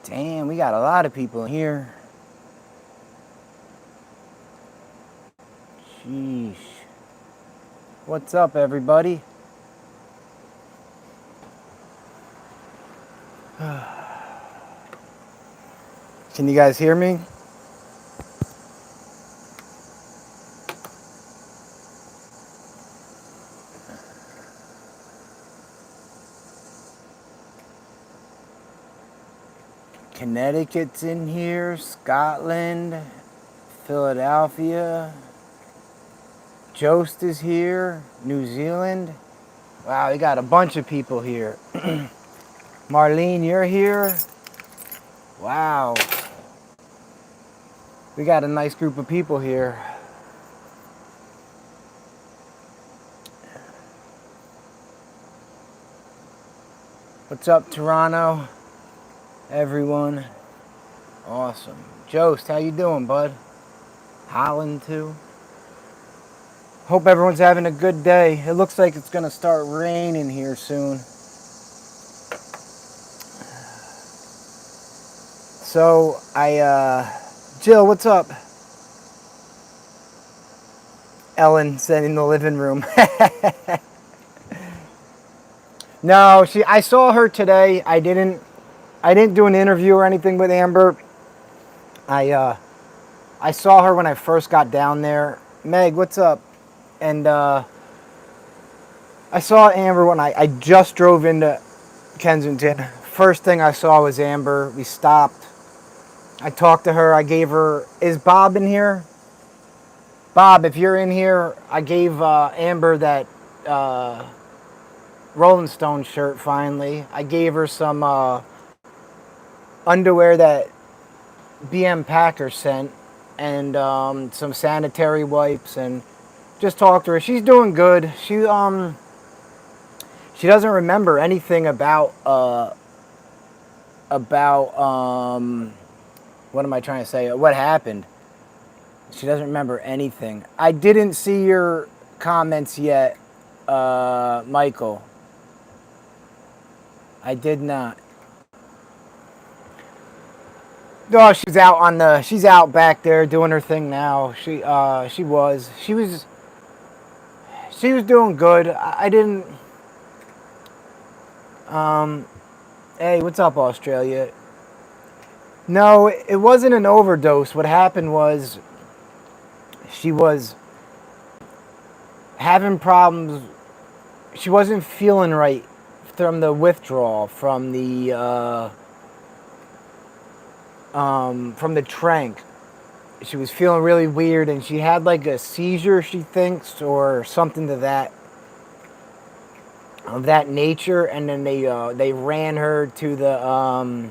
Damn, we got a lot of people in here. Sheesh. What's up, everybody? Can you guys hear me? Connecticut's in here, Scotland, Philadelphia. Jost is here, New Zealand. Wow, we got a bunch of people here. Marlene, you're here. Wow. We got a nice group of people here. What's up, Toronto? Everyone. Awesome. Jost, how you doing, bud? Holland, too. Hope everyone's having a good day. It looks like it's going to start raining here soon. So, Jill, what's up? Ellen said in the living room. No, I saw her today. I didn't do an interview or anything with Amber. I saw her when I first got down there. Meg, what's up? And I saw Amber when I just drove into Kensington. First thing I saw was Amber. We stopped. I talked to her. I gave her... Is Bob in here? Bob, if you're in here, I gave Amber that Rolling Stone shirt finally. I gave her some underwear that BM Packer sent and some sanitary wipes and just talked to her. She's doing good. She doesn't remember anything about what am I trying to say? What happened? She doesn't remember anything. I didn't see your comments yet, Michael. I did not. Oh, she's out back there doing her thing now. She was doing good. I didn't. Hey, what's up, Australia? No, it wasn't an overdose. What happened was she was having problems. She wasn't feeling right from the withdrawal from the trank. She was feeling really weird, and she had like a seizure, she thinks, or something to that of that nature. And then they ran her to the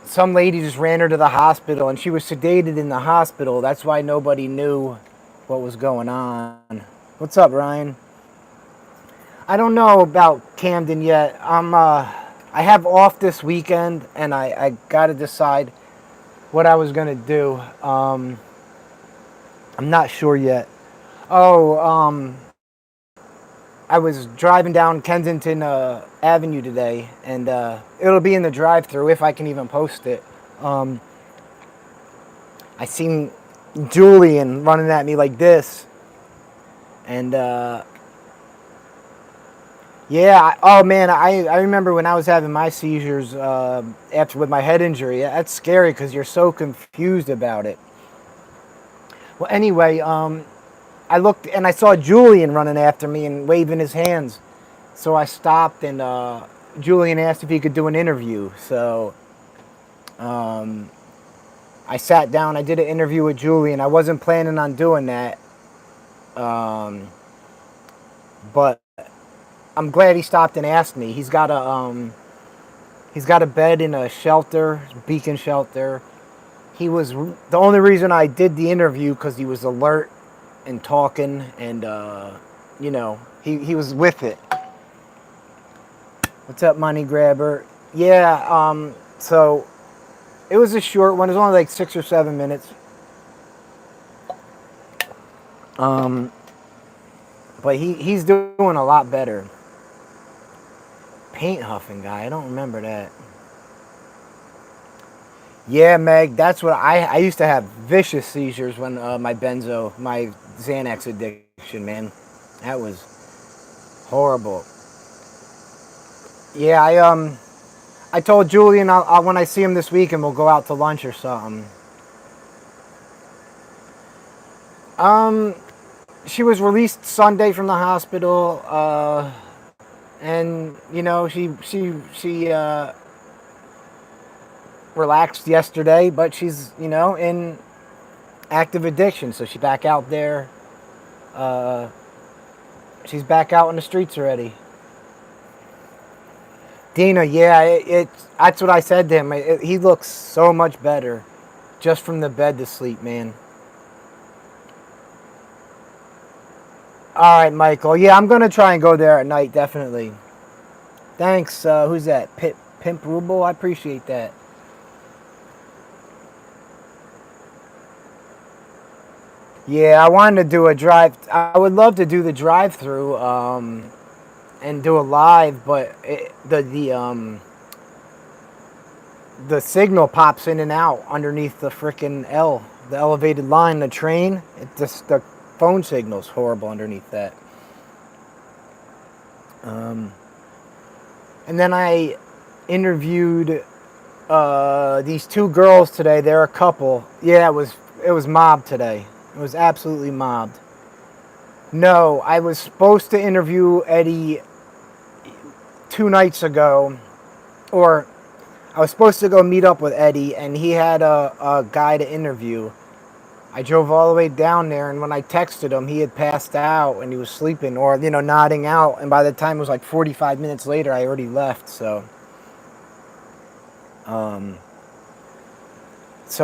some lady just ran her to the hospital, and she was sedated in the hospital. That's why nobody knew what was going on. What's up, Ryan? I don't know about Camden yet. I have off this weekend, and I got to decide what I was going to do. I'm not sure yet. I was driving down Kensington Avenue today, and it'll be in the drive-thru if I can even post it. I seen Julian running at me like this, and yeah. Oh man, I remember when I was having my seizures after with my head injury. That's scary because you're so confused about it. Well, anyway, I looked and I saw Julian running after me and waving his hands. So I stopped, and Julian asked if he could do an interview. So I sat down. I did an interview with Julian. I wasn't planning on doing that. But I'm glad he stopped and asked me. He's got a bed in a shelter, Beacon Shelter. He was the only reason I did the interview because he was alert and talking, and he was with it. What's up, Money Grabber? Yeah. So it was a short one. It was only like 6 or 7 minutes. But he's doing a lot better. paint huffing guy. I don't remember that. Yeah, Meg, that's what I used to have vicious seizures when my Xanax addiction, man. That was horrible. Yeah, I told Julian when I see him this week and we'll go out to lunch or something. Um, she was released Sunday from the hospital, and she relaxed yesterday, but she's in active addiction, so she's back out there. Uh, she's back out on the streets already. Dina, yeah, that's what I said to him. He looks so much better just from the bed to sleep, man. All right, Michael. Yeah, I'm gonna try and go there at night, definitely. Thanks. Who's that? Pimp Ruble. I appreciate that. Yeah, I wanted to do a drive. I would love to do the drive-through and do a live, but the signal pops in and out underneath the frickin' the elevated line, the train. The phone signal's horrible underneath that. And then I interviewed these two girls today. They're a couple. Yeah, it was mobbed today. It was absolutely mobbed. No, I was supposed to interview Eddie 2 nights ago, or I was supposed to go meet up with Eddie, and he had a guy to interview. I drove all the way down there, and when I texted him, he had passed out and he was sleeping or nodding out. And by the time it was like 45 minutes later, I already left. So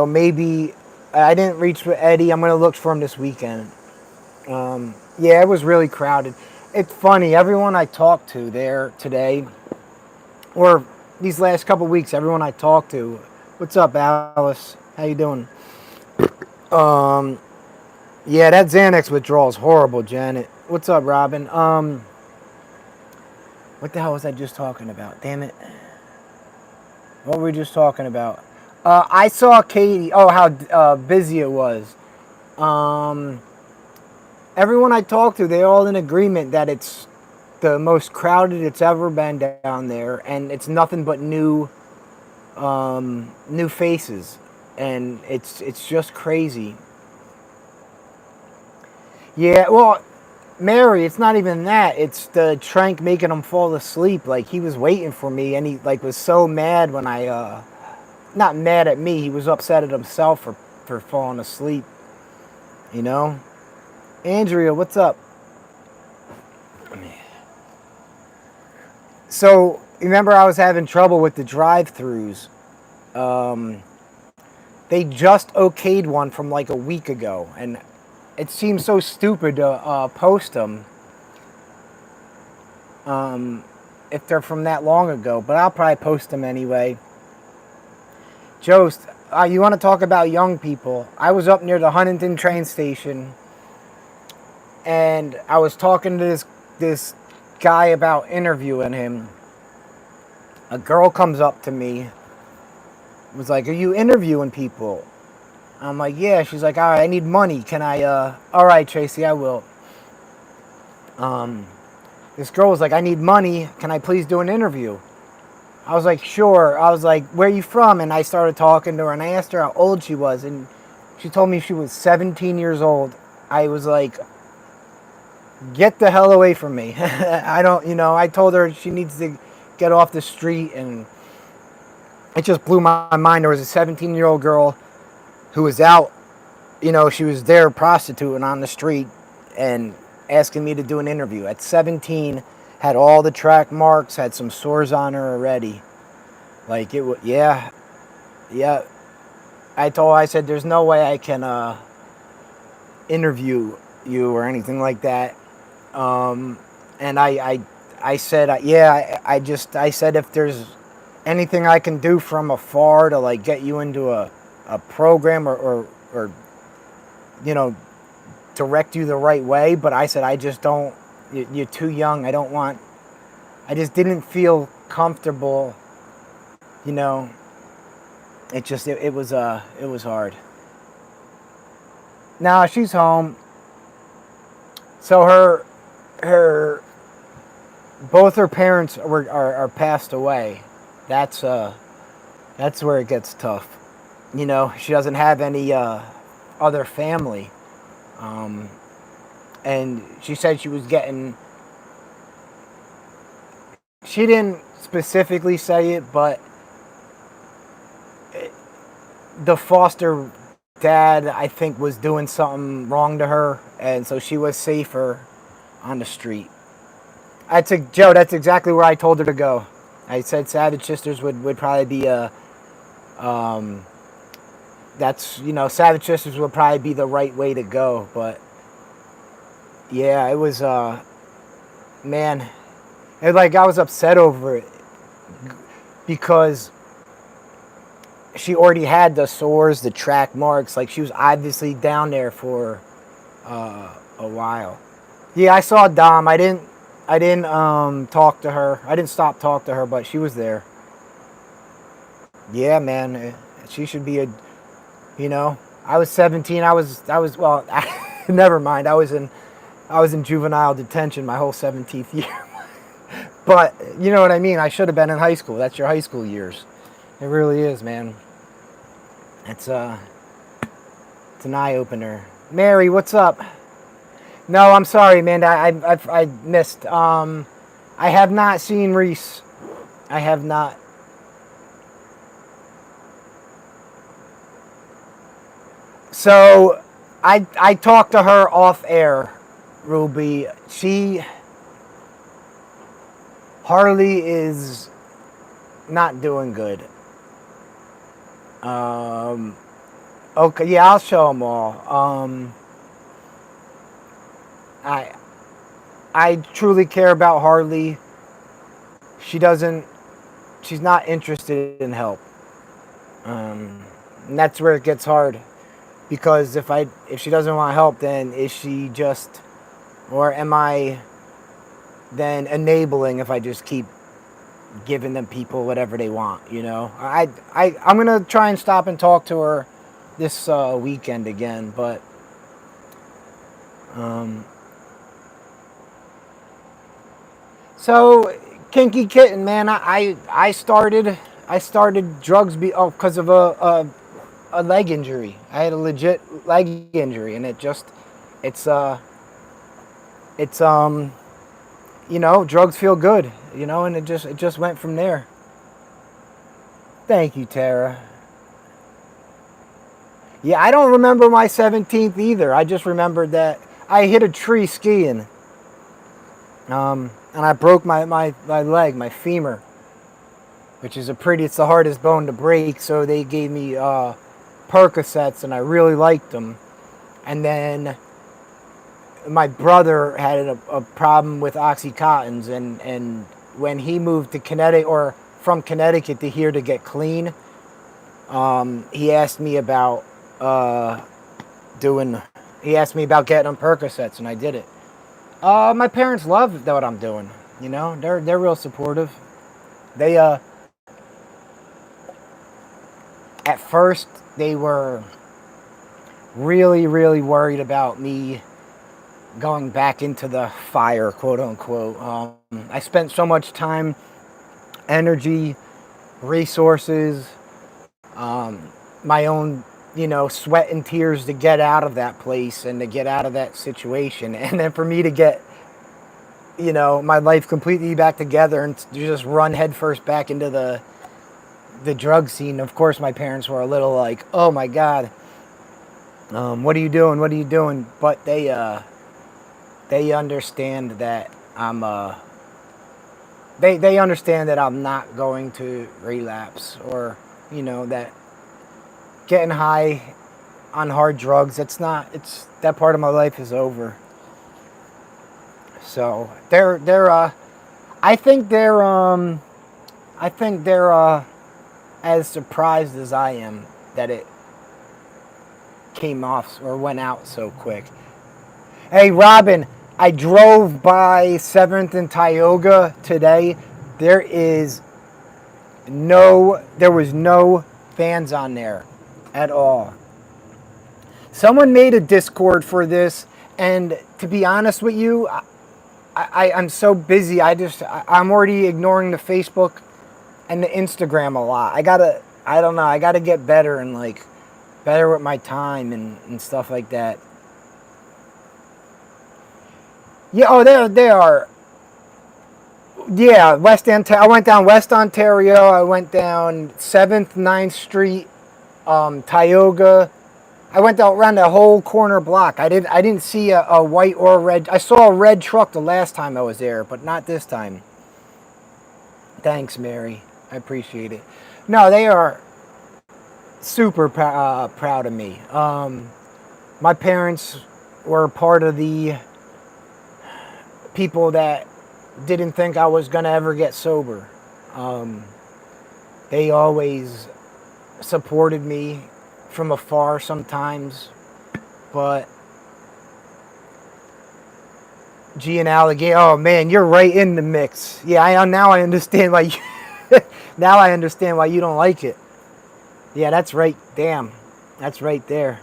maybe I didn't reach with Eddie. I'm gonna look for him this weekend. Yeah, it was really crowded. It's funny. Everyone I talked to there today, or these last couple weeks, everyone I talked to. What's up, Alice? How you doing? Yeah, that Xanax withdrawal is horrible, Janet. What's up, Robin? What the hell was I just talking about? Damn it. What were we just talking about? I saw Katie. Oh, how busy it was. Everyone I talked to, they're all in agreement that it's the most crowded it's ever been down there, and it's nothing but new faces, and it's just crazy. Yeah, well, Mary, it's not even that. It's the trank making him fall asleep. Like, he was waiting for me, and he was so mad when not mad at me. He was upset at himself for falling asleep. Andrea, what's up? So, remember I was having trouble with the drive-thrus. They just okayed one from like a week ago, and it seems so stupid to post them if they're from that long ago, but I'll probably post them anyway. Jost, you want to talk about young people? I was up near the Huntington train station, and I was talking to this guy about interviewing him. A girl comes up to me, was like, "Are you interviewing people?" I'm like, "Yeah." She's like, "All right, I need money. Can I, all right, Tracy, I will." This girl was like, "I need money. Can I please do an interview?" I was like, "Sure." I was like, "Where are you from?" And I started talking to her, and I asked her how old she was, and she told me she was 17 years old. I was like, "Get the hell away from me." I don't, I told her she needs to get off the street, and it just blew my mind. There was a 17-year-old girl who was out, she was there prostituting on the street and asking me to do an interview. At 17, had all the track marks, had some sores on her already. Like, it was, yeah. I said, "There's no way I can interview you or anything like that." And I said, "Yeah, I said, if there's anything I can do from afar to like get you into a program or direct you the right way." But I said, "I just don't, you're too young. I just didn't feel comfortable, you know, it was hard. Now she's home. So her both her parents are passed away. That's where it gets tough. You know, she doesn't have any other family. And she said she was getting, she didn't specifically say it, but the foster dad, I think, was doing something wrong to her, and so she was safer on the street. Joe, that's exactly where I told her to go. I said Savage Sisters would probably be Savage Sisters would probably be the right way to go, but yeah, it was, man, it, like, I was upset over it because she already had the sores, the track marks. Like, she was obviously down there for a while. Yeah, I saw Dom. I didn't talk to her. I didn't stop talk to her, but she was there. Yeah, man, she should be a, you know, I was 17. I was well, never mind. I was in juvenile detention my whole 17th year. But you know what I mean? I should have been in high school. That's your high school years. It really is, man. It's an eye opener. Mary, what's up? No, I'm sorry, man. I missed. I have not seen Reese. I have not. So I talked to her off air, Ruby. Harley is not doing good. Okay, yeah, I'll show them all. I truly care about Harley. She's not interested in help. And that's where it gets hard. Because if she doesn't want help, then is she just, or am I then enabling if I just keep giving them people whatever they want, you know? I'm gonna try and stop and talk to her this weekend again, but so Kinky Kitten, man, I started drugs because of a leg injury. I had a legit leg injury, and it's you know, drugs feel good, you know, and it just went from there. Thank you, Tara. Yeah, I don't remember my 17th either. I just remembered that I hit a tree skiing. And I broke my leg, my femur, which is it's the hardest bone to break, so they gave me Percocets, and I really liked them. And then my brother had a problem with Oxycontins, and when he moved to Connecticut, or from Connecticut to here to get clean, he asked me about getting on Percocets, and I did it. My parents love what I'm doing. You know, they're real supportive. They at first they were really, really worried about me going back into the fire, quote unquote. I spent so much time, energy, resources, my own, you know, sweat and tears to get out of that place and to get out of that situation. And then for me to get, you know, my life completely back together and to just run headfirst back into the drug scene. Of course, my parents were a little like, oh my God, what are you doing? What are you doing? But they understand that they understand that I'm not going to relapse, or, you know, that getting high on hard drugs, it's that part of my life is over. So I think they're as surprised as I am that it came off or went out so quick. Hey, Robin, I drove by 7th and Tioga today. there was no fans on there at all. Someone made a Discord for this, and to be honest with you, I'm so busy. I'm already ignoring the Facebook and the Instagram a lot. I don't know. I gotta get better and like better with my time and stuff like that. Yeah. Oh, they are. Yeah, West Ontario. I went down West Ontario. I went down 7th, 9th Street, Tioga. I went down around the whole corner block. I didn't see a white or a red. I saw a red truck the last time I was there, but not this time. Thanks, Mary. I appreciate it. No, they are super proud of me. My parents were part of the people that didn't think I was going to ever get sober. They always supported me from afar sometimes, but G and Alligator, oh man, you're right in the mix. Yeah, now I understand why now I understand why you don't like it. Yeah, that's right. Damn, that's right there.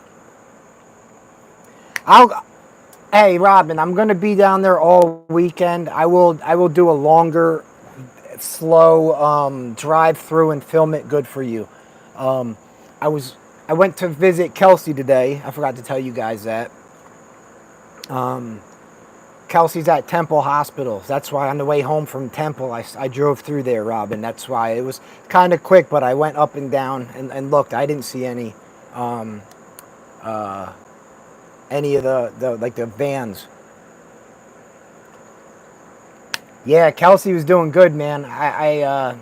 Hey, Robin, I'm gonna be down there all weekend. I will do a longer, slow drive through and film it good for you. I went to visit Kelsey today. I forgot to tell you guys that. Kelsey's at Temple Hospital. That's why on the way home from Temple, I drove through there, Robin. That's why it was kind of quick, but I went up and down and looked. I didn't see any of the vans. Yeah, Kelsey was doing good, man. I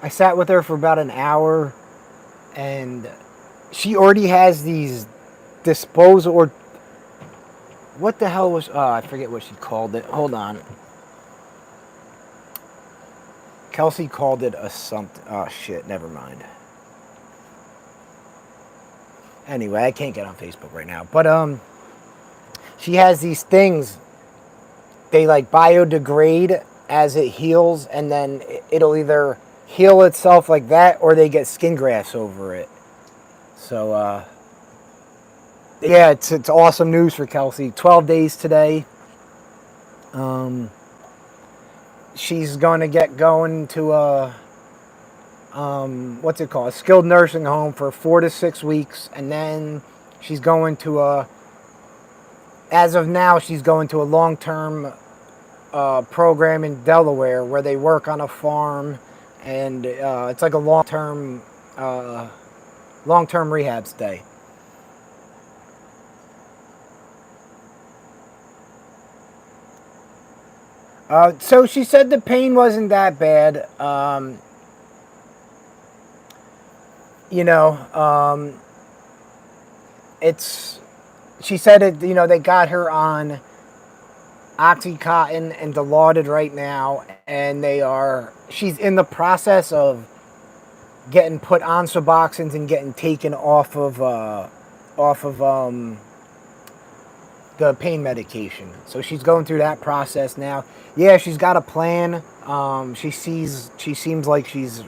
sat with her for about an hour, and she already has these disposal, or what the hell was, I forget what she called it. Hold on. Kelsey called it a something. Oh, shit, never mind. Anyway, I can't get on Facebook right now. But, she has these things. They, like, biodegrade as it heals, and then it'll either heal itself like that, or they get skin grafts over it. So, yeah, it's awesome news for Kelsey. 12 days today. She's going to get going to a, what's it called? A skilled nursing home for 4 to 6 weeks. And then she's going to as of now, she's going to a long-term program in Delaware where they work on a farm. And it's like a long-term rehab stay. So she said the pain wasn't that bad. She said it, they got her on Oxycontin and Dilaudid right now, and she's in the process of getting put on Suboxones and getting taken off of the pain medication. So she's going through that process now. Yeah, she's got a plan. She seems like she's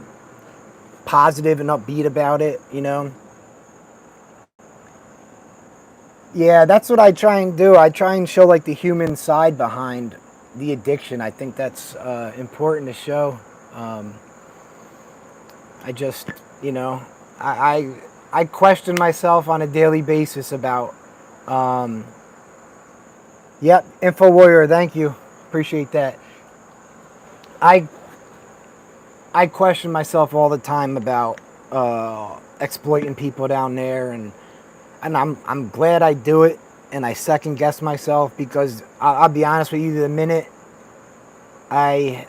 positive and upbeat about it, Yeah, that's what I try and do. I try and show like the human side behind the addiction. I think that's important to show. I just, I question myself on a daily basis about. Yep, Info Warrior, thank you. Appreciate that. I question myself all the time about exploiting people down there, and I'm glad I do it, and I second guess myself, because I'll be honest with you, the minute I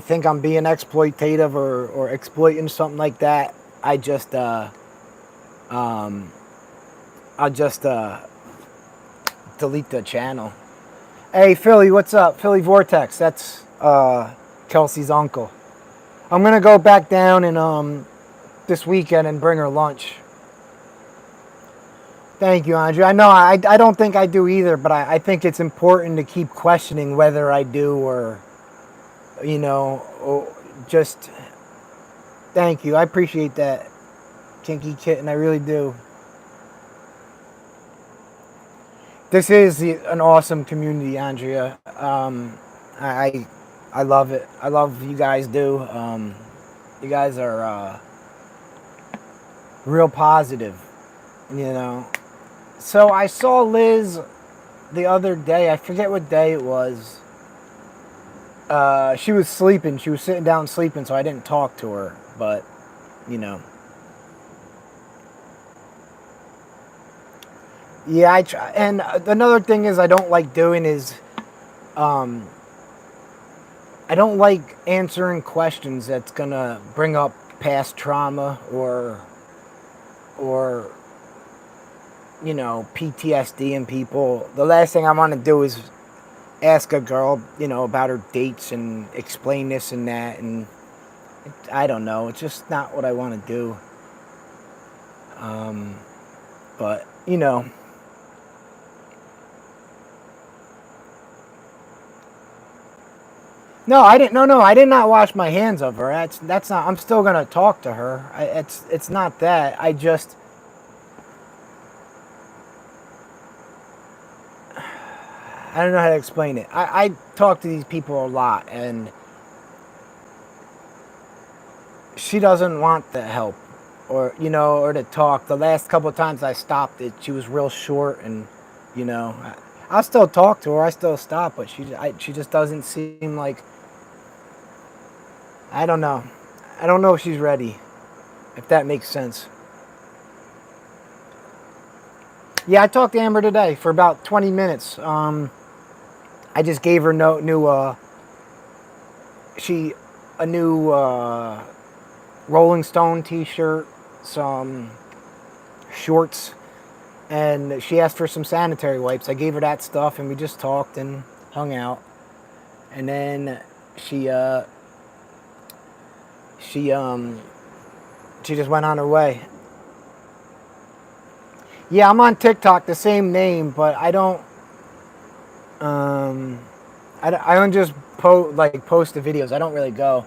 think I'm being exploitative or exploiting something like that, I'll just delete the channel. Hey Philly, what's up? Philly Vortex, that's Kelsey's uncle. I'm gonna go back down and this weekend and bring her lunch. Thank you, Andrew. I know I don't think I do either, but I think it's important to keep questioning whether I do or, or just thank you. I appreciate that, Kinky Kitten. I really do. This is an awesome community, Andrea. I I love it. I love you guys do. You guys are real positive, you know. So I saw Liz the other day. I forget what day it was. She was sleeping. She was sitting down sleeping, so I didn't talk to her. But, you know. Yeah, I try. And another thing is I don't like doing is, I don't like answering questions that's gonna bring up past trauma or PTSD in people. The last thing I want to do is ask a girl, about her dates and explain this and that, and I don't know. It's just not what I want to do. But no, I didn't. No, I did not wash my hands of her. That's not. I'm still gonna talk to her. It's not that. I don't know how to explain it. I talk to these people a lot, and she doesn't want the help, or to talk. The last couple of times I stopped it, she was real short, and I'll still talk to her. I still stop, but she just doesn't seem like. I don't know. I don't know if she's ready, if that makes sense. Yeah, I talked to Amber today for about 20 minutes. I just gave her a new Rolling Stone t-shirt, some shorts, and she asked for some sanitary wipes. I gave her that stuff, and we just talked and hung out. And then she just went on her way. Yeah, I'm on TikTok, the same name, but I don't just post the videos. I don't really go.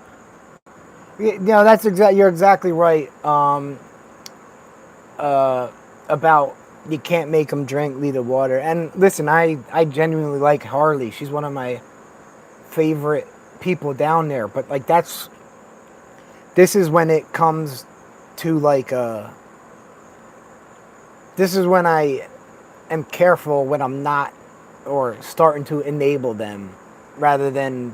You're exactly right. About you can't make them drink, leave the water. And listen, I genuinely like Harley. She's one of my favorite people down there. But this is when it comes to this is when I am careful when I'm not or starting to enable them rather than,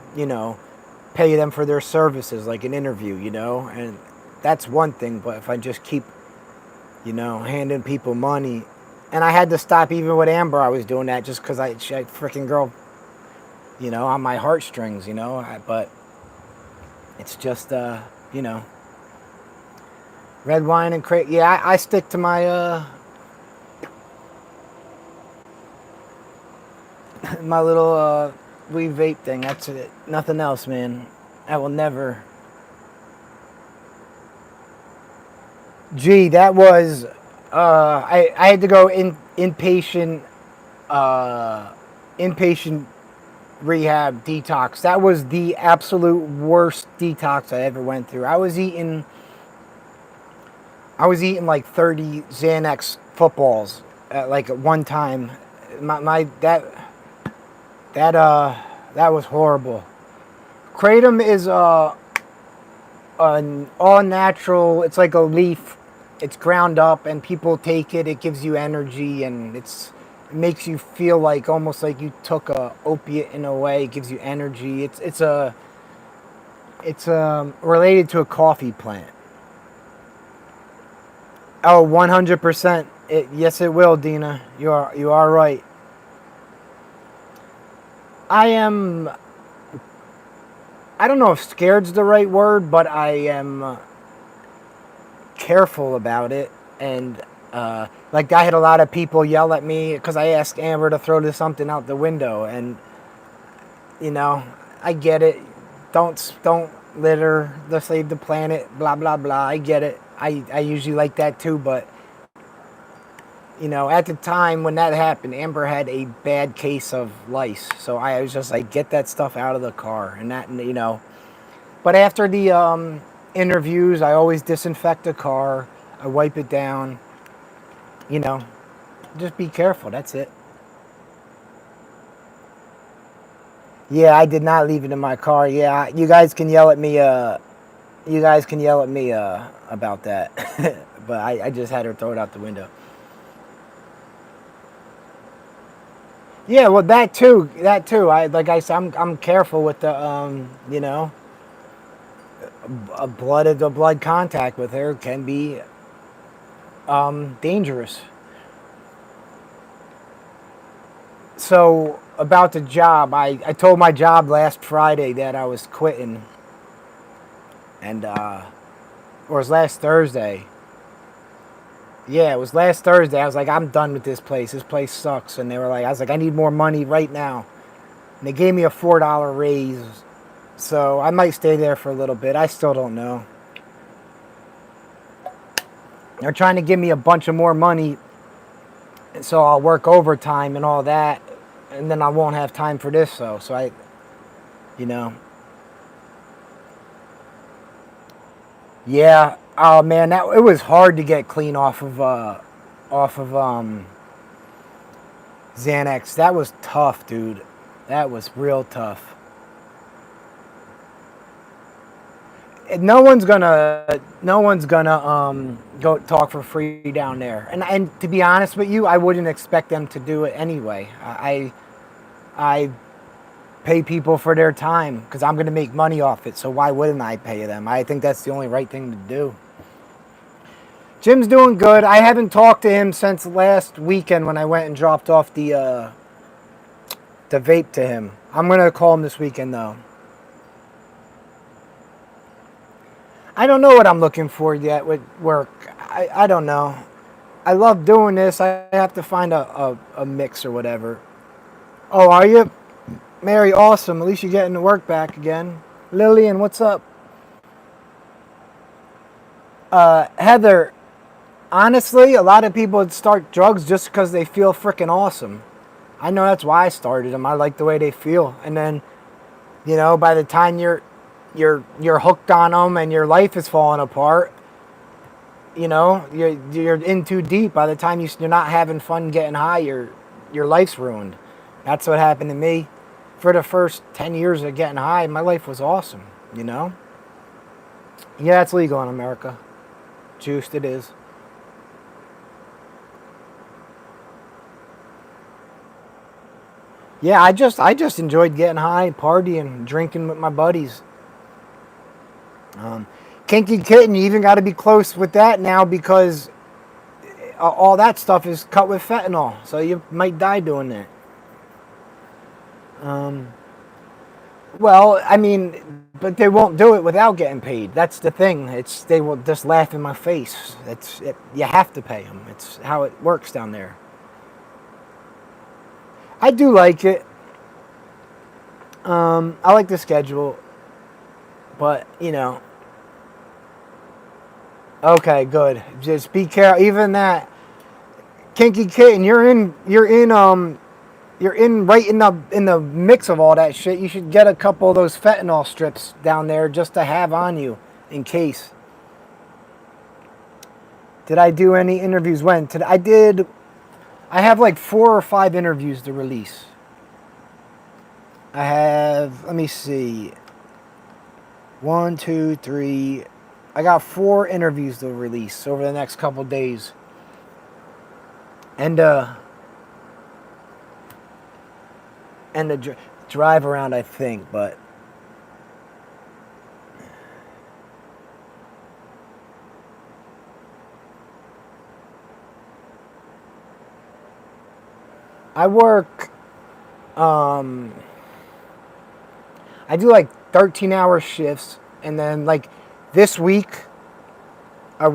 pay them for their services like an interview, and that's one thing. But if I just keep, handing people money, and I had to stop even with Amber, I was doing that just because she had freaking girl, on my heartstrings, but it's just, red wine and crate. Yeah, I stick to my, my little weed vape thing. That's it. Nothing else, man. I will never. Gee, that was. I had to go inpatient rehab detox. That was the absolute worst detox I ever went through. I was eating like 30 Xanax footballs at one time. That was horrible. Kratom is an all natural. It's like a leaf. It's ground up, and people take it. It gives you energy, and it makes you feel like almost like you took a opiate in a way. It gives you energy. It's related to a coffee plant. Oh, 100%. Yes, it will, Dina. You are right. I don't know if scared's the right word, but I am careful about it. And I had a lot of people yell at me because I asked Amber to throw something out the window, and I get it. Don't litter, to save the planet, blah blah blah. I get it. I usually like that too, but At the time when that happened, Amber had a bad case of lice. So I was just like, get that stuff out of the car. And that. But after the interviews, I always disinfect the car. I wipe it down. You know, just be careful. That's it. Yeah, I did not leave it in my car. Yeah, you guys can yell at me. You guys can yell at me about that. But I just had her throw it out the window. Yeah, well, that too. That too. I said, I'm careful with the a blood contact with her can be dangerous. So about the job, I told my job last Friday that I was quitting, and or it was last Thursday. Yeah, it was last Thursday. I was like, I'm done with this place. This place sucks. And they were like, I was like, I need more money right now. And they gave me a $4 raise. So I might stay there for a little bit. I still don't know. They're trying to give me a bunch of more money so I'll work overtime and all that. And then I won't have time for this, though. So you know. Yeah. Oh man, it was hard to get clean off of Xanax. That was tough, dude. That was real tough. No one's gonna go talk for free down there. And to be honest with you, I wouldn't expect them to do it anyway. I pay people for their time because I'm gonna make money off it. So why wouldn't I pay them? I think that's the only right thing to do. Jim's doing good. I haven't talked to him since last weekend when I went and dropped off the vape to him. I'm gonna call him this weekend though. I don't know what I'm looking for yet with work. I don't know. I love doing this. I have to find a mix or whatever. Oh, are you? Mary, awesome. At least you're getting to work back again. Lillian, what's up? Heather, honestly, a lot of people start drugs just because they feel freaking awesome. I know that's why I started them. I like the way they feel. And then, by the time you're hooked on them and your life is falling apart, you're in too deep. By the time you're not having fun getting high, your life's ruined. That's what happened to me. For the first 10 years of getting high, my life was awesome, Yeah, it's legal in America. Juiced it is. Yeah, I just enjoyed getting high, partying, drinking with my buddies. Kinky Kitten, you even got to be close with that now because all that stuff is cut with fentanyl, so you might die doing that. Well, I mean, but they won't do it without getting paid. That's the thing. They will just laugh in my face. You have to pay them. It's how it works down there. I do like it. I like the schedule, but okay, good. Just be careful. Even that Kinky Kitten, you're in right in the mix of all that shit. You should get a couple of those fentanyl strips down there just to have on you in case. Did I do any interviews? When? I did. I have like 4 or 5 interviews to release. I have. Let me see. 1, 2, 3. I got 4 interviews to release over the next couple days. And the drive around, I think, but I work. I do like 13-hour shifts, and then like this week, I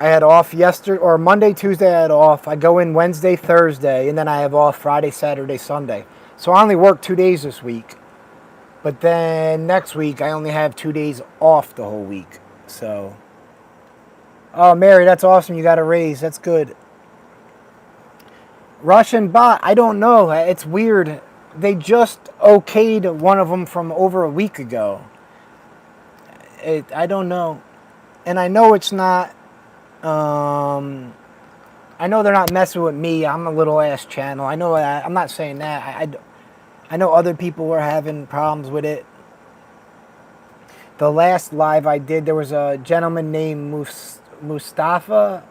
had off yesterday or Monday, Tuesday. I had off. I go in Wednesday, Thursday, and then I have off Friday, Saturday, Sunday. So I only work 2 days this week. But then next week, I only have 2 days off the whole week. So, oh, Mary, that's awesome. You got a raise. That's good. Russian bot, I don't know. It's weird. They just okayed one of them from over a week ago. I don't know. And I know it's not, I know they're not messing with me. I'm a little ass channel. I know that. I'm not saying that. I know other people were having problems with it. The last live I did, there was a gentleman named Mustafa.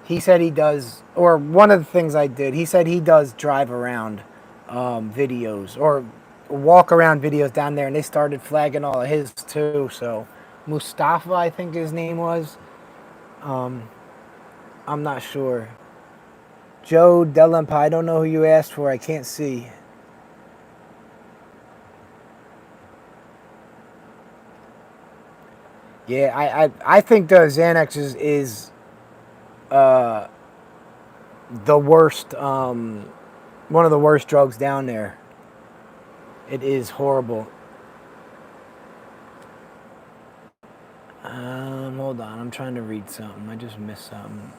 He said he does, or one of the things I did, he said he does drive around videos or walk around videos down there, and they started flagging all of his too. So Mustafa, I think his name was. I'm not sure. Joe Delampa, I don't know who you asked for. I can't see. Yeah, I think the Xanax is the worst, one of the worst drugs down there. It is horrible. Hold on, I'm trying to read something. I just missed something.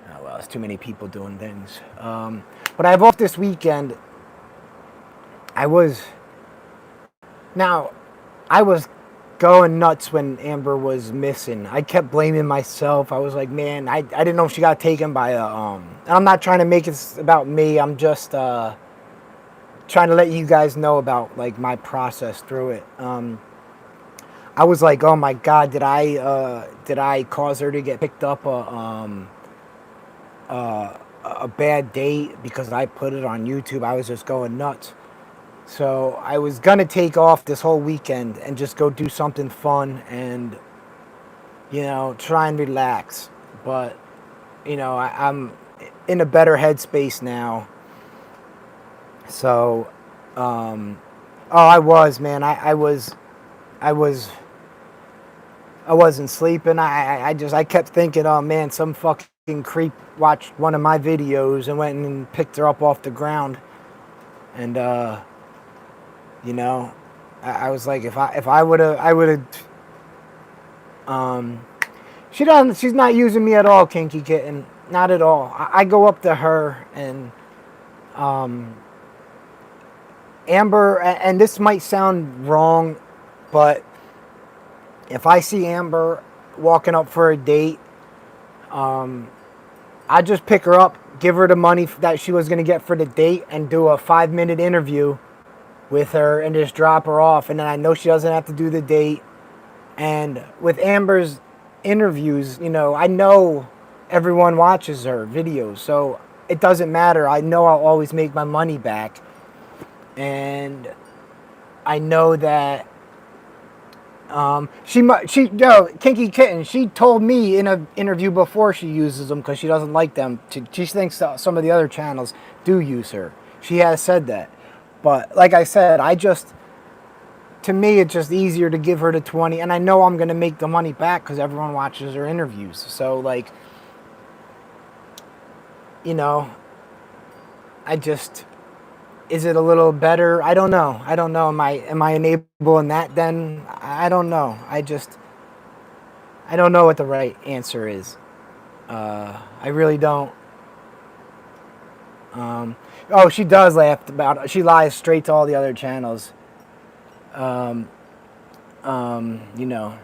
Oh well, it's too many people doing things. But I have off this weekend. I was going nuts when Amber was missing. I kept blaming myself. I was like, man, I didn't know if she got taken by a and I'm not trying to make it about me. I'm just trying to let you guys know about like my process through it. I was like, oh my god, did I cause her to get picked up a bad date because I put it on YouTube? I was just going nuts. So I was gonna take off this whole weekend and just go do something fun and, you know, try and relax. But, you know, I'm in a better headspace now. So, oh, I was, man. I wasn't sleeping. I kept thinking, oh man, some fucking creep watched one of my videos and went and picked her up off the ground. And, you know, I was like, if I would have, she's not using me at all, Kinky Kitten. Not at all. I go up to her and, Amber, and this might sound wrong, but if I see Amber walking up for a date, I just pick her up, give her the money that she was going to get for the date, and do a 5-minute interview with her and just drop her off. And then I know she doesn't have to do the date. And with Amber's interviews, you know, I know everyone watches her videos, so it doesn't matter. I know I'll always make my money back. And I know that Kinky Kitten, she told me in an interview before she uses them because she doesn't like them. She thinks that some of the other channels do use her. She has said that. But like I said, to me, it's just easier to give her the 20. And I know I'm going to make the money back because everyone watches her interviews. So, like, you know, is it a little better? I don't know. Am I enabling that then? I don't know. I don't know what the right answer is. I really don't. Oh, she does laugh about it. She lies straight to all the other channels. You know.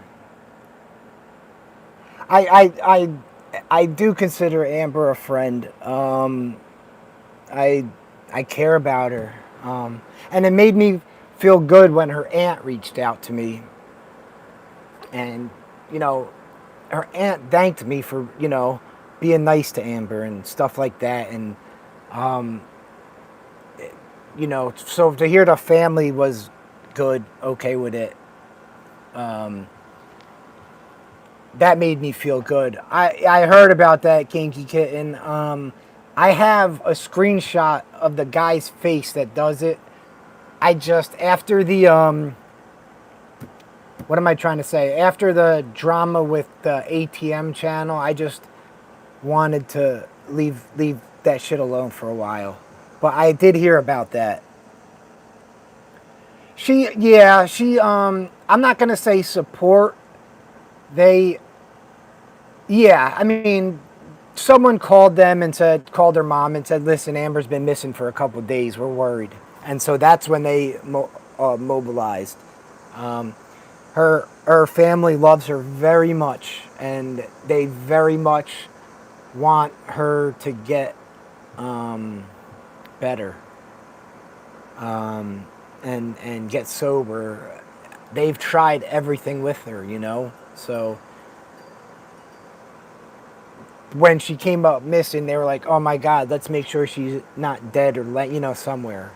I do consider Amber a friend. I care about her. And it made me feel good when her aunt reached out to me. And, you know, her aunt thanked me for, you know, being nice to Amber and stuff like that. And, you know, so to hear the family was good, okay with it, that made me feel good. I heard about that, Kinky Kitten. I have a screenshot of the guy's face that does it. After the, what am I trying to say? After the drama with the ATM channel, I just wanted to leave that shit alone for a while. But I did hear about that. I'm not going to say support. I mean, someone called their mom and said, listen, Amber's been missing for a couple of days. We're worried. And so that's when they mobilized. Her family loves her very much, and they very much want her to get better, and get sober. They've tried everything with her, So when she came up missing, they were like, "Oh my God, let's make sure she's not dead or somewhere."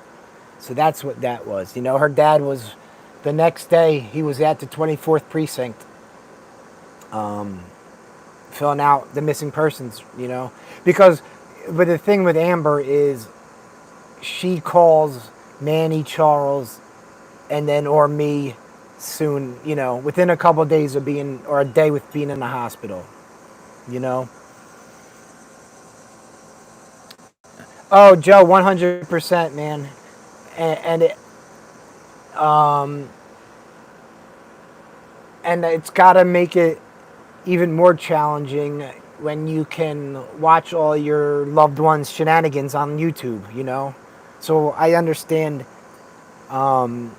So that's what that was. Her dad was the next day. He was at the 24th precinct, filling out the missing persons. Because, but the thing with Amber is, she calls Manny, Charles, and then or me soon. Within a couple of days of being, or a day with being in the hospital. You know. Oh, Joe, 100%, man, and it, um, and it's got to make it even more challenging when you can watch all your loved ones' shenanigans on YouTube. So I understand, um,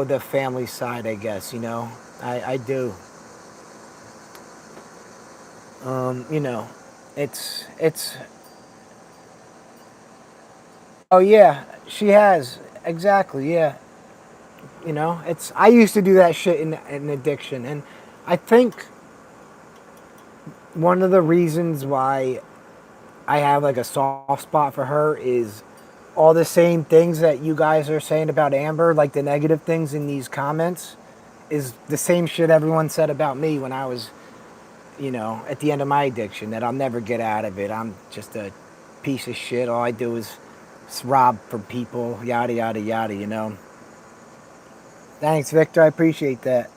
the family side, I guess. I do. You know, it's. Oh yeah, she has exactly. Yeah, it's. I used to do that shit in addiction, and I think one of the reasons why I have like a soft spot for her is all the same things that you guys are saying about Amber, like the negative things in these comments, is the same shit everyone said about me when I was, at the end of my addiction, that I'll never get out of it. I'm just a piece of shit. All I do is rob from people, yada, yada, yada. Thanks, Victor. I appreciate that.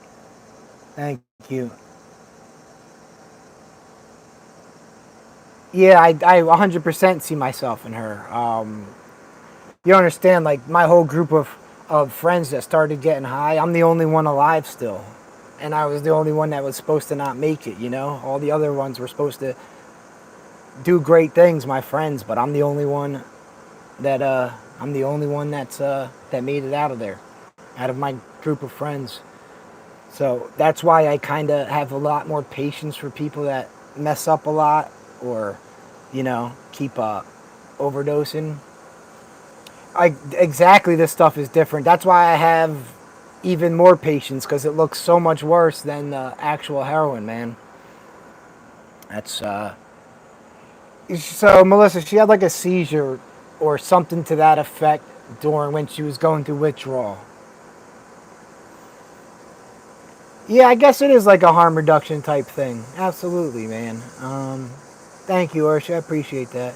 Thank you. Yeah, I 100% see myself in her. You don't understand, like, my whole group of friends that started getting high, I'm the only one alive still. And I was the only one that was supposed to not make it, All the other ones were supposed to do great things, my friends, but I'm the only one that made it out of there, out of my group of friends. So that's why I kind of have a lot more patience for people that mess up a lot, or, keep overdosing. Exactly, this stuff is different. That's why I have even more patience, because it looks so much worse than the actual heroin, man. That's So Melissa, she had like a seizure or something to that effect during when she was going through withdrawal. Yeah, I guess it is like a harm reduction type thing. Absolutely, man. Thank you, Ursha. I appreciate that.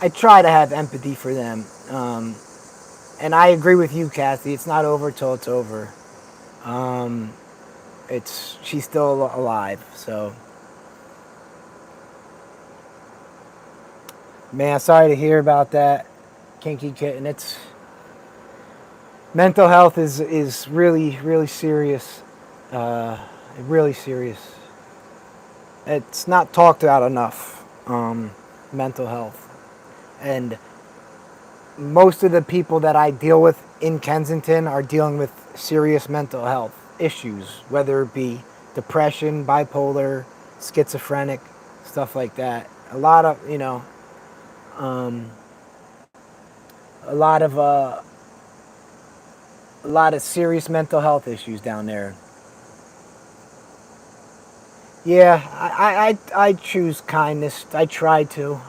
I try to have empathy for them. And I agree with you, Kathy. It's not over till it's over. Um, she's still alive. So, man, sorry to hear about that, Kinky Kitten. It's mental health is really really serious. Really serious. It's not talked about enough. Mental health, and most of the people that I deal with in Kensington are dealing with serious mental health issues, whether it be depression, bipolar, schizophrenic, stuff like that. A lot of, um, a lot of, uh, a lot of serious mental health issues down there. Yeah, I choose kindness. I try to.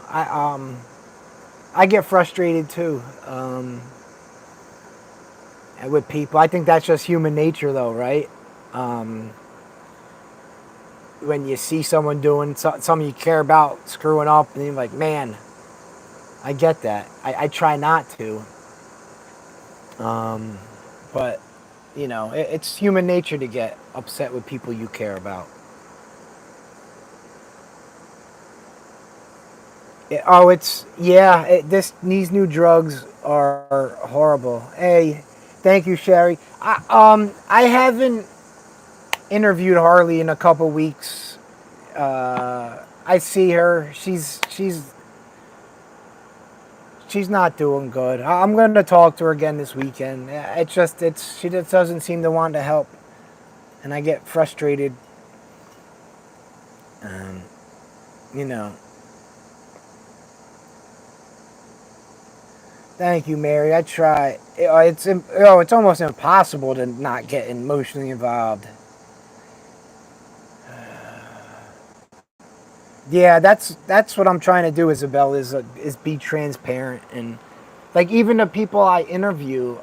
I get frustrated too. With people. I think that's just human nature, though, right? Um, when you see someone doing something you care about screwing up, and you're like, man, I get that. I try not to. Um, but, it's human nature to get upset with people you care about. These new drugs are horrible. Hey, thank you, Sherry. I haven't interviewed Harley in a couple weeks. I see her. She's not doing good. I'm going to talk to her again this weekend. She just doesn't seem to want to help, and I get frustrated. Um, you know. Thank you, Mary. I try. It's almost impossible to not get emotionally involved. Yeah, that's what I'm trying to do, Isabel. Is be transparent, and like even the people I interview,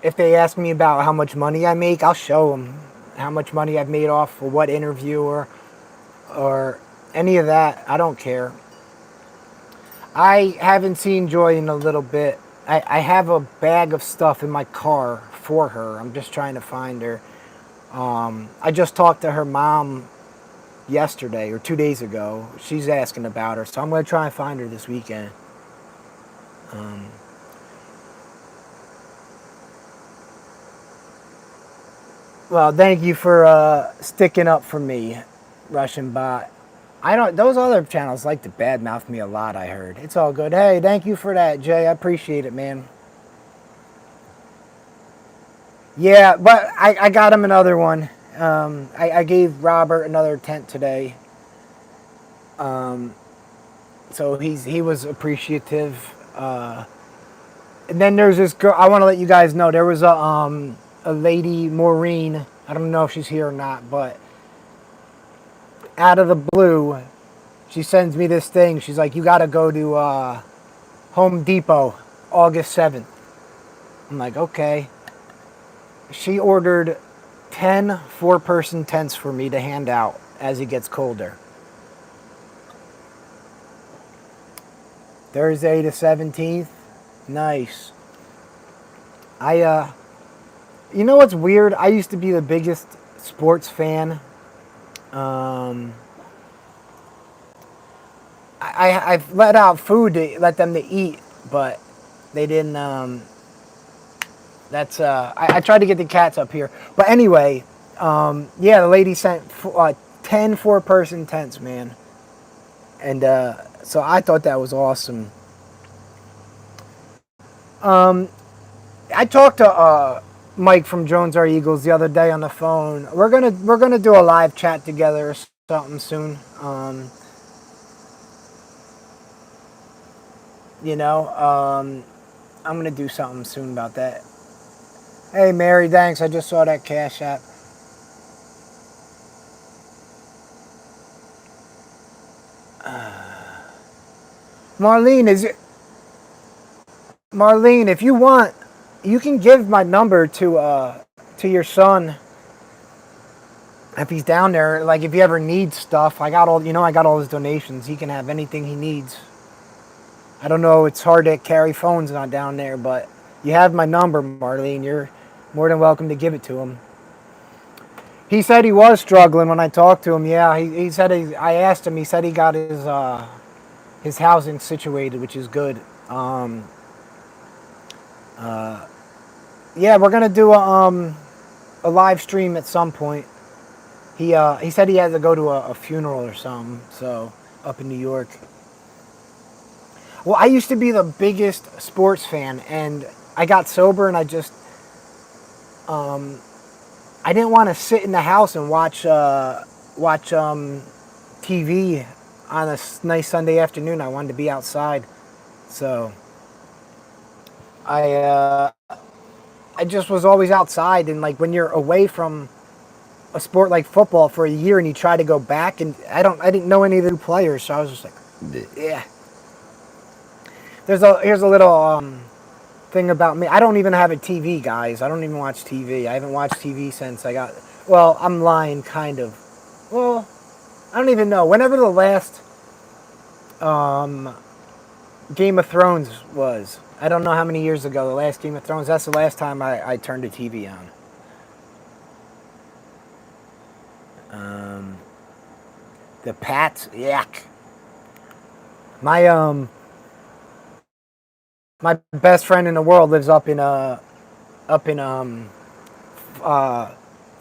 if they ask me about how much money I make, I'll show them how much money I've made off for what interview or any of that. I don't care. I haven't seen Joy in a little bit. I have a bag of stuff in my car for her. I'm just trying to find her. I just talked to her mom yesterday or 2 days ago. She's asking about her, so I'm going to try and find her this weekend. Um, well, thank you for sticking up for me, Russian bot. I don't. Those other channels like to badmouth me a lot. I heard. It's all good. Hey, thank you for that, Jay. I appreciate it, man. Yeah, but I got him another one. I gave Robert another tent today. Um, so he was appreciative. And then there's this girl. I want to let you guys know there was a lady, Maureen. I don't know if she's here or not, but out of the blue, she sends me this thing. She's like, "You got to go to Home Depot, August 7th." I'm like, "Okay." She ordered 10 four-person tents for me to hand out as it gets colder. Thursday the 17th. Nice. You know what's weird? I used to be the biggest sports fan. Um, I've let out food to let them to eat, but they didn't. I tried to get the cats up here, but anyway, yeah, the lady sent 10 four-person tents, man, and so I thought that was awesome. Um, I talked to Mike from Jones R Eagles the other day on the phone. We're gonna do a live chat together or something soon. You know, I'm gonna do something soon about that. Hey Mary, thanks. I just saw that Cash App. Marlene, Marlene? If you want, you can give my number to your son if he's down there. Like if you ever need stuff, I got all his donations. He can have anything he needs. I don't know. It's hard to carry phones not down there, but you have my number, Marlene. You're more than welcome to give it to him. He said he was struggling when I talked to him. Yeah, he said I asked him. He said he got his housing situated, which is good. Yeah, we're gonna do a live stream at some point. He said he had to go to a funeral or something. So up in New York. Well, I used to be the biggest sports fan, and I got sober, and I just I didn't want to sit in the house and watch TV on a nice Sunday afternoon. I wanted to be outside, so I just was always outside. And like when you're away from a sport like football for a year and you try to go back, and I didn't know any of the players, so I was just like, yeah. Here's a little thing about me. I don't even have a TV, guys. I don't even watch TV. I haven't watched TV since I got. Well, I'm lying, kind of. Well, I don't even know. Whenever the last Game of Thrones was, I don't know how many years ago. The last Game of Thrones. That's the last time I turned the TV on. The Pats, yuck. My best friend in the world lives up in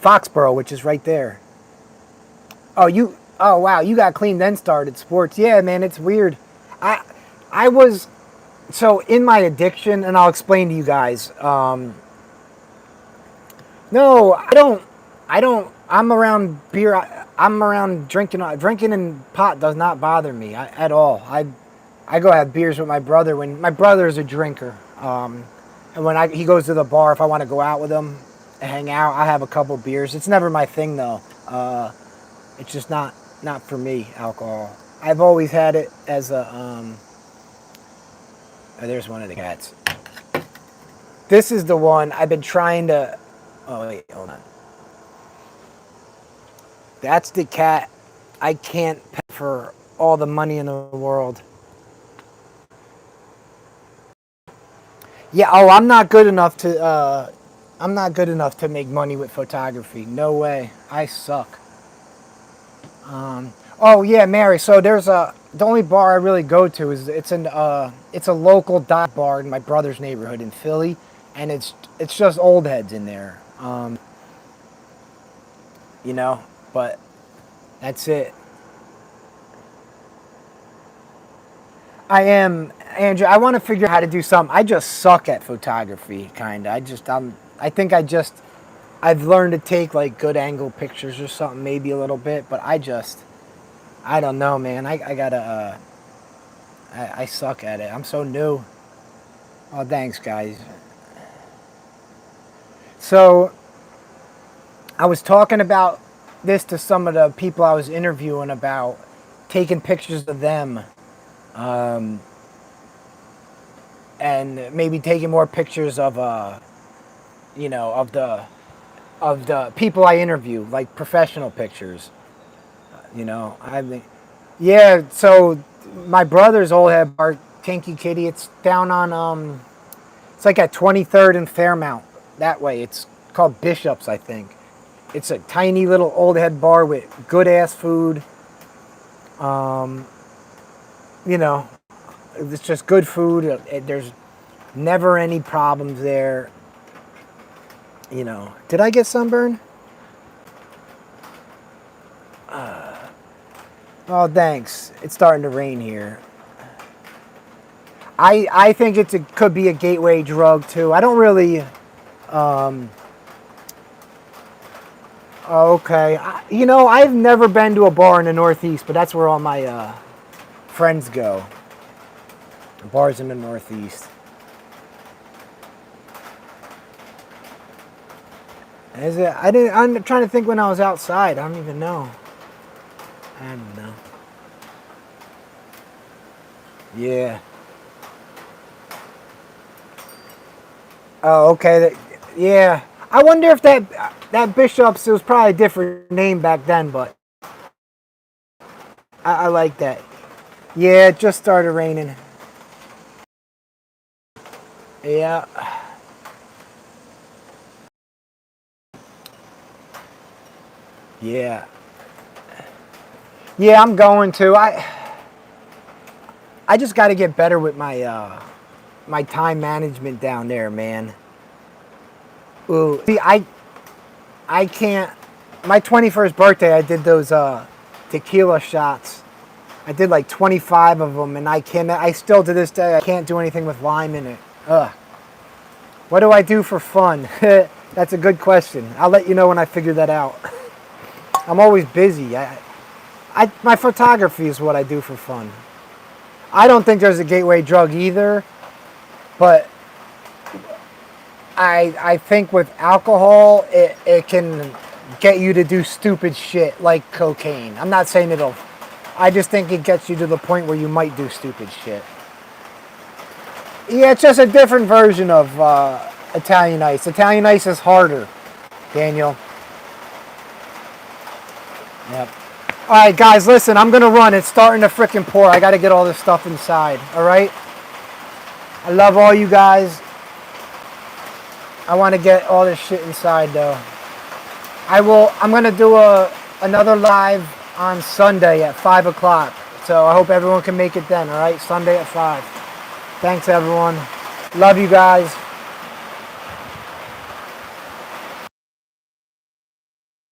Foxborough, which is right there. Oh, Oh wow, you got clean then started sports. Yeah, man, it's weird. I I was so in my addiction, and I'll explain to you guys. No, I don't. I don't. I'm around beer. I'm around drinking. Drinking and pot does not bother me at all. I go have beers with my brother when my brother is a drinker. And when he goes to the bar, if I want to go out with him and hang out, I have a couple beers. It's never my thing though. It's just not for me. Alcohol. I've always had it as a. Oh, there's one of the cats. This is the one I've been trying to. Oh wait, hold on. That's the cat I can't pet for all the money in the world. Yeah. Oh, I'm not good enough to. I'm not good enough to make money with photography. No way. I suck. Oh yeah, Mary. So there's the only bar I really go to is it's a local dive bar in my brother's neighborhood in Philly, and it's just old heads in there. You know, but that's it. I am, Andrew. I want to figure out how to do something. I just suck at photography, kind of. I think I've learned to take like good angle pictures or something, maybe a little bit, but I don't know, man. I gotta, I suck at it. I'm so new. Oh, thanks, guys. So, I was talking about this to some of the people I was interviewing about taking pictures of them, um, and maybe taking more pictures of, you know, of the people I interview, like professional pictures. You know, I think, yeah. So my brother's old head bar, Kinky Kitty. It's down on it's like at 23rd and Fairmount. That way, it's called Bishops, I think. It's a tiny little old head bar with good ass food. Um, you know, it's just good food. There's never any problems there. You know, did I get sunburn? Oh, thanks. It's starting to rain here. I think it could be a gateway drug too. I don't really. Okay, you know, I've never been to a bar in the Northeast, but that's where all my friends go. Bars in the Northeast. Is it? I didn't. I'm trying to think when I was outside. I don't even know. I don't know. Yeah. Oh, okay. Yeah. I wonder if that Bishop's, it was probably a different name back then, but I like that. Yeah, it just started raining. Yeah. Yeah. Yeah, I'm going to. I just got to get better with my time management down there, man. Ooh, see, I can't. My 21st birthday, I did those tequila shots. I did like 25 of them, and I still to this day, I can't do anything with lime in it. Ugh. What do I do for fun? That's a good question. I'll let you know when I figure that out. I'm always busy. My photography is what I do for fun. I don't think there's a gateway drug either, but I think with alcohol, it can get you to do stupid shit like cocaine. I'm not saying it'll. I just think it gets you to the point where you might do stupid shit. Yeah, it's just a different version of Italian Ice. Italian Ice is harder, Daniel. Yep. All right, guys, listen, I'm going to run. It's starting to frickin' pour. I got to get all this stuff inside, all right? I love all you guys. I want to get all this shit inside, though. I'm going to do another live on Sunday at 5 o'clock. So I hope everyone can make it then, all right? Sunday at 5. Thanks, everyone. Love you guys.